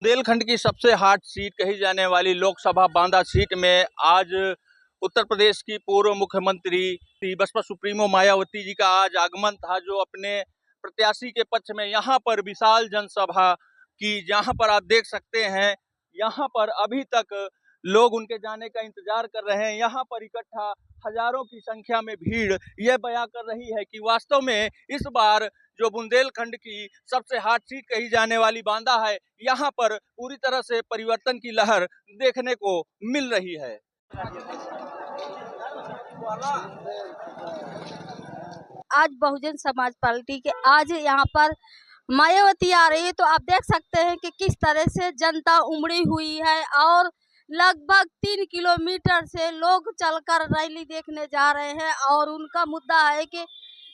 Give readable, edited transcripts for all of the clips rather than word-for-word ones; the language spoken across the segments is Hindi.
बुंदेलखंड की सबसे हॉट सीट कही जाने वाली लोकसभा बांदा सीट में आज उत्तर प्रदेश की पूर्व मुख्यमंत्री बसपा सुप्रीमो मायावती जी का आज आगमन था, जो अपने प्रत्याशी के पक्ष में यहाँ पर विशाल जनसभा की। जहाँ पर आप देख सकते हैं, यहाँ पर अभी तक लोग उनके जाने का इंतजार कर रहे हैं। यहाँ पर इकट्ठा हजारों की संख्या में भीड़ यह बयां कर रही है कि वास्तव में इस बार जो बुंदेलखंड की सबसे हॉट सीट कही जाने वाली बांदा है, यहाँ पर पूरी तरह से परिवर्तन की लहर देखने को मिल रही है। आज बहुजन समाज पार्टी के आज यहाँ पर मायावती आ रही है, तो आप देख सकते हैं कि किस तरह से जनता उमड़ी हुई है और लगभग 3 किलोमीटर से लोग चलकर रैली देखने जा रहे हैं। और उनका मुद्दा है कि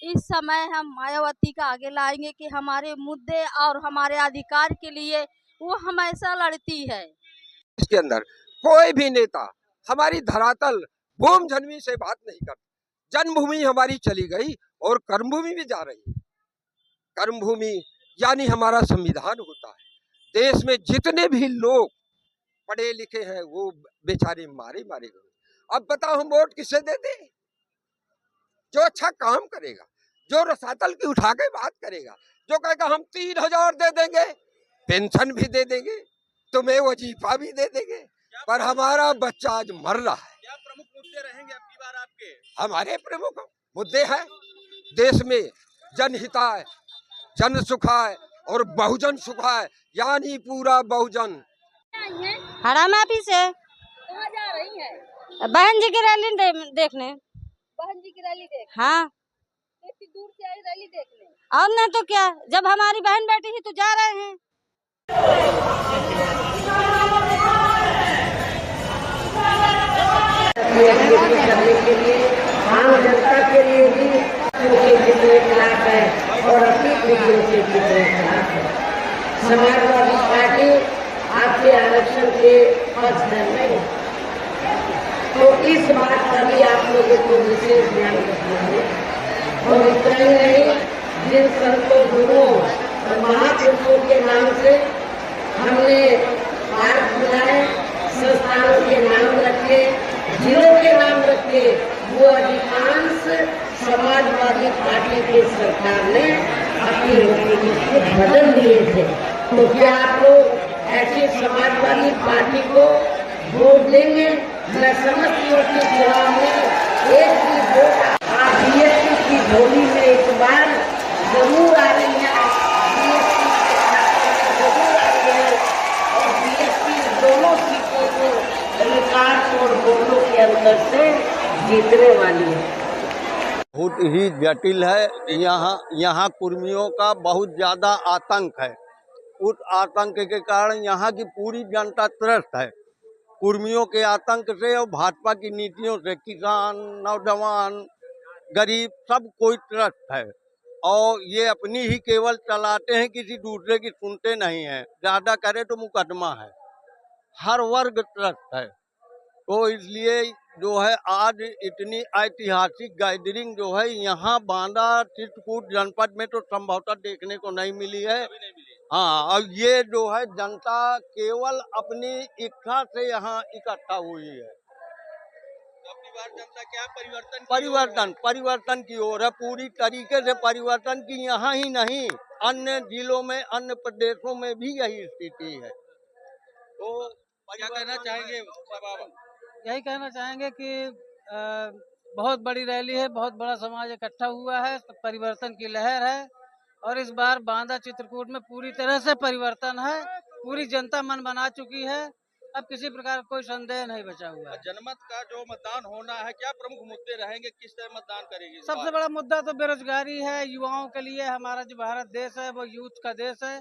इस समय हम मायावती का आगे लाएंगे कि हमारे मुद्दे और हमारे अधिकार के लिए वो हमेशा लड़ती है। इसके अंदर कोई भी नेता हमारी धरातल भूमि जन्मी से बात नहीं करता। जन्मभूमि हमारी चली गई और कर्मभूमि भी जा रही है। कर्मभूमि यानी हमारा संविधान होता है। देश में जितने भी लोग पढ़े लिखे हैं वो बेचारे मारे गए। अब बताओ हम वोट किसे दे दें? जो अच्छा काम करेगा, जो रसातल की उठा के बात करेगा, जो कहेगा हम 3000 दे देंगे, पेंशन भी दे देंगे, तुम्हें वजीफा भी दे देंगे, पर हमारा बच्चा आज मर रहा है। क्या प्रमुख मुद्दे रहेंगे अब की बार आपके? हमारे प्रमुख मुद्दे हैं देश में जनहिताय, जन सुखाय और बहुजन सुखाय, यानी पूरा बहुजन। हरा माफी से कहाँ जा रही है? बहन जी की रैली देखने। बहन जी की रैली देख? हाँ, इतनी दूर से आई रैली देखने? और नहीं तो क्या, जब हमारी बहन बेटी ही तो जा रहे हैं। करने के लिए आम जनता के लिए भी उनके जितने खिलाफ है और अपनी खुशियों के जितने खिलाफ है। समाजवादी पार्टी आपके आरक्षण के पक्षधर नहीं, तो इस बात का भी आप लोगों को विशेष ध्यान रखना है। और इतना ही नहीं, जिन संतों गुरुओं और महापुरुषों के नाम से हमने पार्क बनाए, संस्थानों के नाम रखे, जिलों के नाम रखे, वो अधिकांश समाजवादी पार्टी की सरकार ने अपनी नीति बदल दिए थे। तो क्या आप लोग ऐसी समाजवादी पार्टी को वोट देंगे? मैं समझती हूँ कि चुनाव में एक भी वोट आप बीएसपी की झोली में एक बार जरूर आ रही है, जरूर आ रही है। और बीएसपी दोनों सीटों को रिकॉर्ड और वोटों के अंदर से जीतने वाली है। बहुत ही जटिल है। यहाँ कुर्मियों का बहुत ज्यादा आतंक है। उस आतंक के कारण यहाँ की पूरी जनता त्रस्त है। कुर्मियों के आतंक से और भाजपा की नीतियों से किसान, नौजवान, गरीब सब कोई त्रस्त है। और ये अपनी ही केवल चलाते हैं, किसी दूसरे की सुनते नहीं है। ज्यादा करे तो मुकदमा है। हर वर्ग त्रस्त है। तो इसलिए जो है आज इतनी ऐतिहासिक गैदरिंग जो है यहाँ बांदा चित्रकूट जनपद में तो संभवतः देखने को नहीं मिली है। हाँ, और ये जो है जनता केवल अपनी इच्छा से यहाँ इकट्ठा हुई है। अपनी बार जनता क्या परिवर्तन की ओर है। पूरी तरीके से परिवर्तन की, यहाँ ही नहीं अन्य जिलों में, अन्य प्रदेशों में भी यही स्थिति है। तो क्या कहना चाहेंगे? यही कहना चाहेंगे कि बहुत बड़ी रैली है, बहुत बड़ा समाज इकट्ठा हुआ है, परिवर्तन की लहर है। और इस बार बांदा चित्रकूट में पूरी तरह से परिवर्तन है। पूरी जनता मन बना चुकी है। अब किसी प्रकार कोई संदेह नहीं बचा हुआ है। जनमत का जो मतदान होना है, क्या प्रमुख मुद्दे रहेंगे? किस तरह मतदान करेगी? सबसे बड़ा मुद्दा तो बेरोजगारी है। युवाओं के लिए हमारा जो भारत देश है वो यूथ का देश है,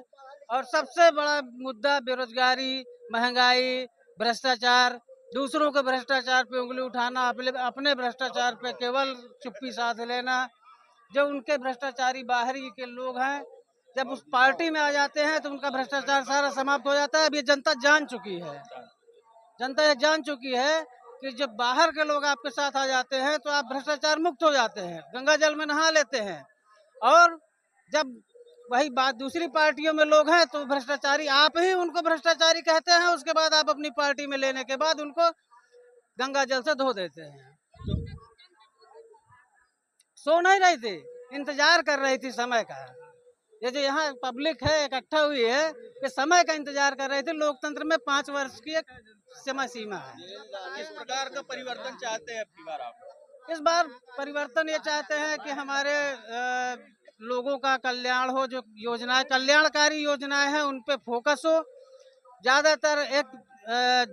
और सबसे बड़ा मुद्दा बेरोजगारी, महंगाई, भ्रष्टाचार, दूसरों के भ्रष्टाचार पे उंगली उठाना, अपने भ्रष्टाचार पे केवल चुप्पी साध लेना। जो उनके भ्रष्टाचारी बाहरी के लोग हैं, जब उस पार्टी में आ जाते हैं तो उनका भ्रष्टाचार सारा समाप्त हो जाता है। अब ये जनता जान चुकी है। जनता ये जान चुकी है कि जब बाहर के लोग आपके साथ आ जाते हैं तो आप भ्रष्टाचार मुक्त हो जाते हैं, गंगा जल में नहा लेते हैं। और जब वही बात दूसरी पार्टियों में लोग हैं तो भ्रष्टाचारी, आप ही उनको भ्रष्टाचारी कहते हैं, उसके बाद आप अपनी पार्टी में लेने के बाद उनको गंगा जल से धो देते हैं। सो नहीं रही थी, इंतजार कर रही थी समय का। ये जो यहाँ पब्लिक है इकट्ठा हुई है, ये समय का इंतजार कर रहे थे। लोकतंत्र में 5 वर्ष की एक समय सीमा है। किस प्रकार का परिवर्तन चाहते हैं अब बार आप? इस बार परिवर्तन ये चाहते हैं कि हमारे लोगों का कल्याण हो, जो योजनाएं कल्याणकारी योजनाएं हैं उन पे फोकस हो। ज्यादातर एक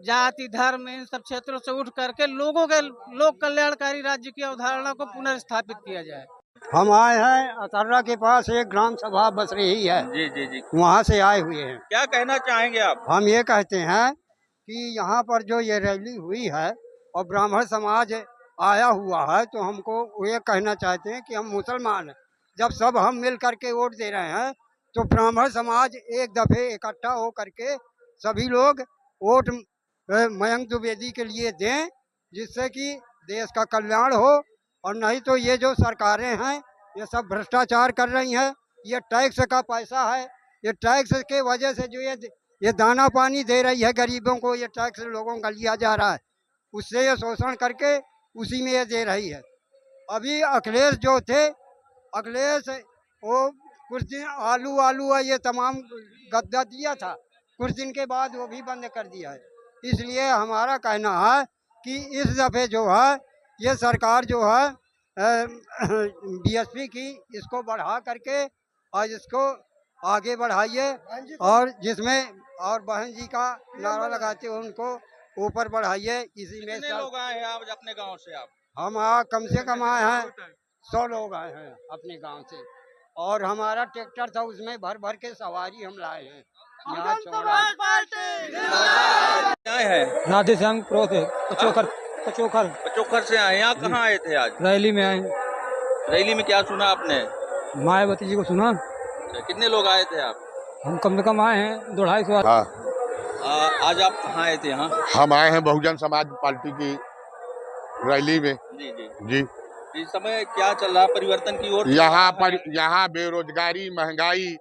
जाति धर्म इन सब क्षेत्रों से उठ करके लोगों के लोक कल्याणकारी राज्य की अवधारणा को पुनर्स्थापित किया जाए। हम आए हैं अतर्रा के पास, एक ग्राम सभा बस रही है, जी जी जी, वहाँ से आए हुए हैं। क्या कहना चाहेंगे आप? हम ये कहते हैं कि यहाँ पर जो ये रैली हुई है और ब्राह्मण समाज आया हुआ है, तो हमको ये कहना चाहते हैं कि हम मुसलमान हैं, जब सब हम मिल करके वोट दे रहे हैं तो ब्राह्मण समाज एक दफे इकट्ठा हो करके सभी लोग वोट मयंक द्विवेदी के लिए दें, जिससे कि देश का कल्याण हो। और नहीं तो ये जो सरकारें हैं ये सब भ्रष्टाचार कर रही हैं। ये टैक्स का पैसा है, ये टैक्स के वजह से जो ये दाना पानी दे रही है गरीबों को, ये टैक्स लोगों का लिया जा रहा है, उससे ये शोषण करके उसी में ये दे रही है। अभी अखिलेश जो थे, अखिलेश वो कुछ दिन आलू ये तमाम गद्दा दिया था, कुछ दिन के बाद वो भी बंद कर दिया है। इसलिए हमारा कहना है कि इस दफ़े जो है ये सरकार जो है बीएसपी की, इसको बढ़ा करके और इसको आगे बढ़ाइए, और जिसमें और बहन जी का नारा लगाते हुए उनको ऊपर बढ़ाइए। इसी में कितने लोग आए हैं आप अपने गांव से? आप हम कम से कम आए हैं 100 लोग आए हैं अपने गांव से, और हमारा ट्रैक्टर था उसमें भर भर के सवारी हम लाए हैं। यहाँ क्या है? राधे श्याम पचोखर से आए। यहाँ कहाँ आए थे आज? रैली में आए। रैली में क्या सुना आपने? मायावती जी को सुना। कितने लोग आए थे आप? हम कम से कम आए हैं 250। हाँ। आज आप कहाँ आए थे? यहाँ हम आए हैं बहुजन समाज पार्टी की रैली में। जी जी जी। इस समय क्या चल रहा है? परिवर्तन की ओर? यहाँ बेरोजगारी, महंगाई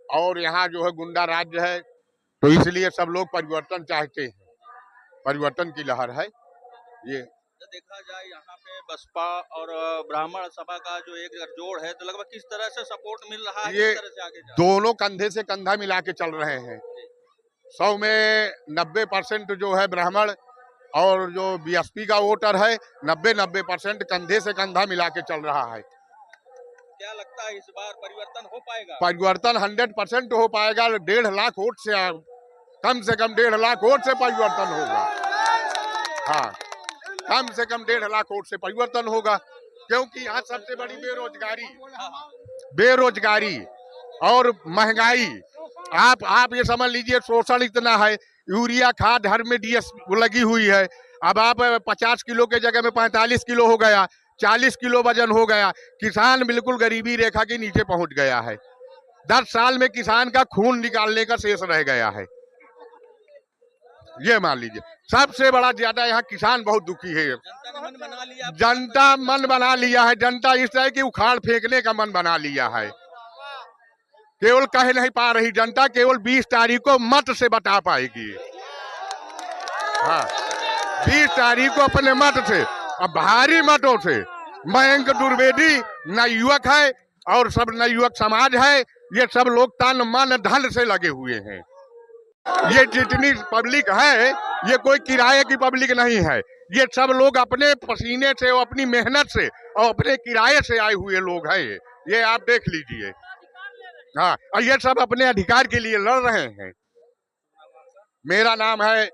और यहाँ जो है गुंडा राज्य है, तो इसलिए सब लोग परिवर्तन चाहते हैं। परिवर्तन की लहर है ये। तो देखा जाए यहाँ पे बसपा और ब्राह्मण सभा का जो एक जोड़ है, तो लगभग किस तरह से सपोर्ट मिल रहा है? ये किस तरह से आगे दोनों कंधे से कंधा मिला के चल रहे हैं। 100 में 90% जो है ब्राह्मण, और जो बीएसपी का वोटर है 90% कंधे से कंधा मिला के चल रहा है। क्या लगता है इस बार परिवर्तन हो पाएगा? परिवर्तन 100% हो पाएगा। 1.5 लाख वोट से, कम से कम 1.5 लाख वोट से परिवर्तन होगा। हाँ, कम से कम 1.5 लाख वोट से परिवर्तन होगा, क्योंकि यहाँ सबसे बड़ी बेरोजगारी और महंगाई। आप ये समझ लीजिए, शोषण इतना है। यूरिया खाद हर में डीएस लगी हुई है। अब आप 50 किलो के जगह में 45 किलो हो गया, 40 किलो वजन हो गया। किसान बिल्कुल गरीबी रेखा के नीचे पहुंच गया है। 10 साल में किसान का खून निकालने का शेष रह गया है। ये मान लीजिए, सबसे बड़ा ज्यादा यहाँ किसान बहुत दुखी है। जनता मन बना लिया है। जनता इस तरह की उखाड़ फेंकने का मन बना लिया है। केवल कह नहीं पा रही जनता, केवल 20 तारीख को मत से बता पाएगी। हाँ, 20 तारीख को अपने मत से, अब भारी मतों से। मयंक द्विवेदी न युवक है और सब न युवक समाज है, ये सब लोग तन मन धन से लगे हुए हैं। ये जितनी पब्लिक है, ये कोई किराए की पब्लिक नहीं है। ये सब लोग अपने पसीने से और अपनी मेहनत से और अपने किराए से आए हुए लोग हैं। ये आप देख लीजिए। हाँ, और ये सब अपने अधिकार के लिए लड़ रहे हैं। मेरा नाम है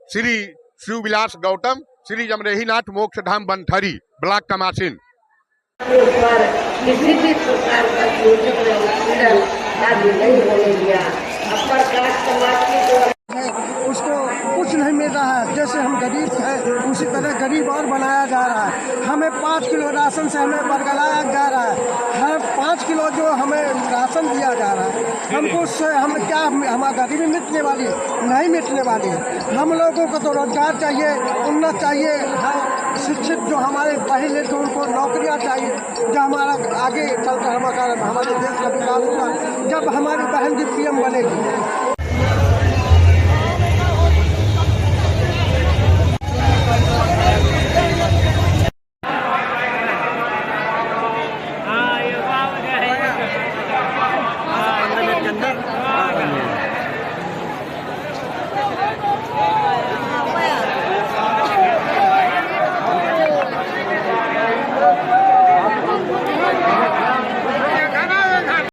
श्री शिवविलास गौतम, श्री जमरेहीनाथ मोक्ष धाम बनथरी, ब्लॉक कमासिन। किसी भी प्रकार का शोषण या उत्पीड़न आदि नहीं होने दिया। अपर कास्ट समाज की जो उसको कुछ नहीं मिल रहा है। जैसे हम गरीब हैं, उसी तरह गरीब और बनाया जा रहा है। हमें 5 किलो राशन से हमें बरगलाया जा रहा है। हर 5 किलो जो हमें राशन दिया जा रहा है, हमको उससे हम क्या, हमारी गरीबी मिटने वाली नहीं मिटने वाली। हम लोगों को तो रोजगार चाहिए, उन्नत चाहिए, शिक्षित जो हमारे पहले जो उनको नौकरियाँ चाहिए, जब हमारा आगे चलकर हमारे देश का विकास होगा, जब हमारी बहन जी PM बनेगी।